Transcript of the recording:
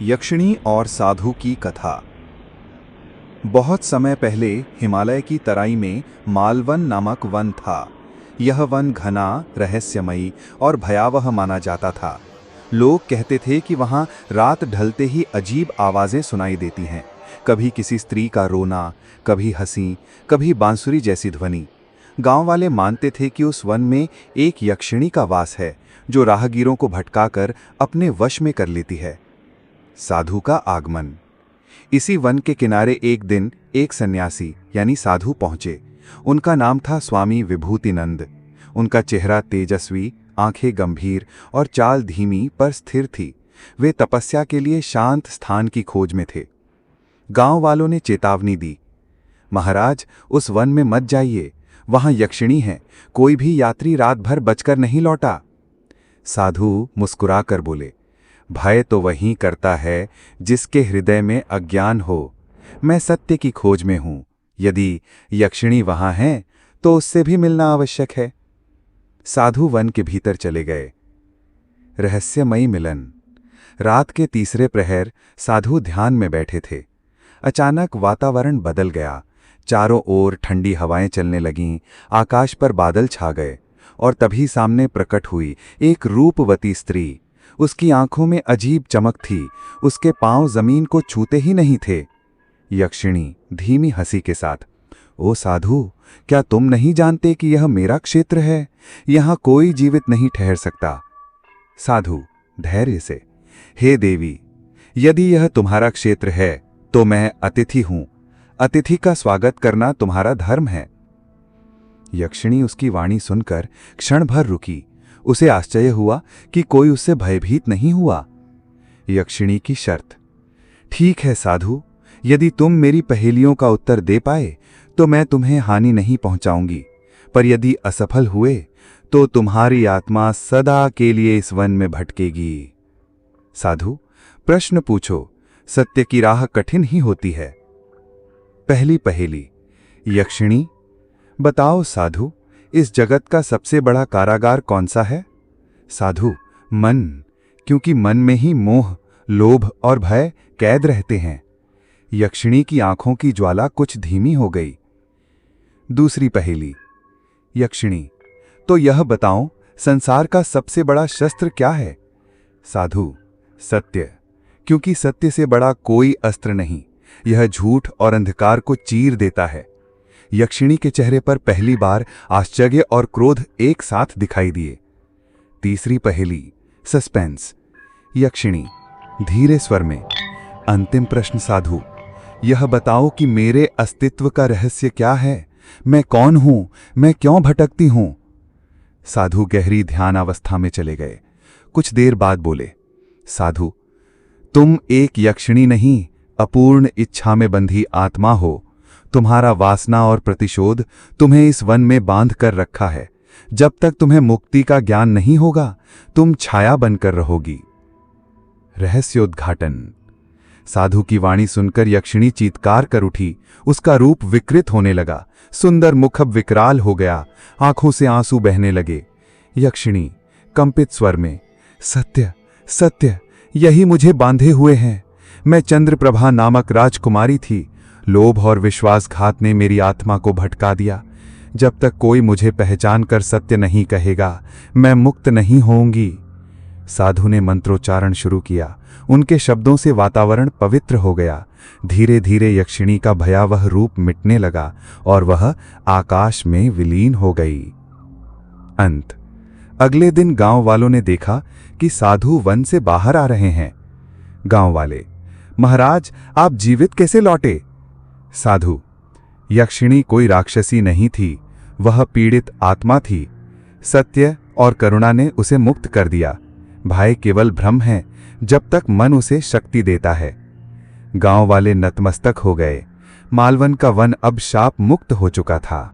यक्षिणी और साधु की कथा। बहुत समय पहले हिमालय की तराई में मालवन नामक वन था। यह वन घना, रहस्यमयी और भयावह माना जाता था। लोग कहते थे कि वहाँ रात ढलते ही अजीब आवाज़ें सुनाई देती हैं। कभी किसी स्त्री का रोना, कभी हंसी, कभी बांसुरी जैसी ध्वनि। गांव वाले मानते थे कि उस वन में एक यक्षिणी का वास है, जो राहगीरों को भटकाकर अपने वश में कर लेती है। साधु का आगमन। इसी वन के किनारे एक दिन एक सन्यासी यानी साधु पहुंचे। उनका नाम था स्वामी विभूतिनंद। उनका चेहरा तेजस्वी, आंखें गंभीर और चाल धीमी पर स्थिर थी। वे तपस्या के लिए शांत स्थान की खोज में थे। गांव वालों ने चेतावनी दी, महाराज, उस वन में मत जाइए, वहां यक्षिणी है। कोई भी यात्री रात भर बचकर नहीं लौटा। साधु मुस्कुराकर बोले, भय तो वही करता है जिसके हृदय में अज्ञान हो। मैं सत्य की खोज में हूं। यदि यक्षिणी वहां है तो उससे भी मिलना आवश्यक है। साधु वन के भीतर चले गए। रहस्यमयी मिलन। रात के तीसरे प्रहर साधु ध्यान में बैठे थे। अचानक वातावरण बदल गया। चारों ओर ठंडी हवाएं चलने लगीं, आकाश पर बादल छा गए और तभी सामने प्रकट हुई एक रूपवती स्त्री। उसकी आंखों में अजीब चमक थी। उसके पांव जमीन को छूते ही नहीं थे। यक्षिणी धीमी हंसी के साथ, ओ साधु, क्या तुम नहीं जानते कि यह मेरा क्षेत्र है? यहां कोई जीवित नहीं ठहर सकता। साधु धैर्य से, हे देवी, यदि यह तुम्हारा क्षेत्र है तो मैं अतिथि हूं। अतिथि का स्वागत करना तुम्हारा धर्म है। यक्षिणी उसकी वाणी सुनकर क्षण भर रुकी। उसे आश्चर्य हुआ कि कोई उससे भयभीत नहीं हुआ। यक्षिणी की शर्त, ठीक है साधु, यदि तुम मेरी पहेलियों का उत्तर दे पाए तो मैं तुम्हें हानि नहीं पहुंचाऊंगी, पर यदि असफल हुए तो तुम्हारी आत्मा सदा के लिए इस वन में भटकेगी। साधु, प्रश्न पूछो, सत्य की राह कठिन ही होती है। पहली पहेली, यक्षिणी, बताओ साधु, इस जगत का सबसे बड़ा कारागार कौन सा है? साधु, मन, क्योंकि मन में ही मोह, लोभ और भय कैद रहते हैं। यक्षिणी की आंखों की ज्वाला कुछ धीमी हो गई। दूसरी पहेली, यक्षिणी, तो यह बताओ, संसार का सबसे बड़ा शस्त्र क्या है? साधु, सत्य, क्योंकि सत्य से बड़ा कोई अस्त्र नहीं। यह झूठ और अंधकार को चीर देता है। यक्षिणी के चेहरे पर पहली बार आश्चर्य और क्रोध एक साथ दिखाई दिए। तीसरी पहेली, सस्पेंस। यक्षिणी धीरे स्वर में, अंतिम प्रश्न साधु, यह बताओ कि मेरे अस्तित्व का रहस्य क्या है? मैं कौन हूं? मैं क्यों भटकती हूं? साधु गहरी ध्यान अवस्था में चले गए। कुछ देर बाद बोले, साधु, तुम एक यक्षिणी नहीं, अपूर्ण इच्छा में बंधी आत्मा हो। तुम्हारा वासना और प्रतिशोध तुम्हें इस वन में बांध कर रखा है। जब तक तुम्हें मुक्ति का ज्ञान नहीं होगा, तुम छाया बनकर रहोगी। रहस्योद्घाटन। साधु की वाणी सुनकर यक्षिणी चीत्कार कर उठी। उसका रूप विकृत होने लगा। सुंदर मुख अब विकराल हो गया। आंखों से आंसू बहने लगे। यक्षिणी कंपित स्वर में, सत्य, सत्य, यही मुझे बांधे हुए हैं। मैं चंद्रप्रभा नामक राजकुमारी थी। लोभ और विश्वासघात ने मेरी आत्मा को भटका दिया। जब तक कोई मुझे पहचान कर सत्य नहीं कहेगा, मैं मुक्त नहीं होऊंगी। साधु ने मंत्रोच्चारण शुरू किया। उनके शब्दों से वातावरण पवित्र हो गया। धीरे धीरे यक्षिणी का भयावह रूप मिटने लगा और वह आकाश में विलीन हो गई। अंत। अगले दिन गांव वालों ने देखा कि साधु वन से बाहर आ रहे हैं। गांव वाले, महाराज, आप जीवित कैसे लौटे? साधु, यक्षिणी कोई राक्षसी नहीं थी, वह पीड़ित आत्मा थी। सत्य और करुणा ने उसे मुक्त कर दिया। भय केवल भ्रम है, जब तक मन उसे शक्ति देता है। गांव वाले नतमस्तक हो गए। मालवन का वन अब शाप मुक्त हो चुका था।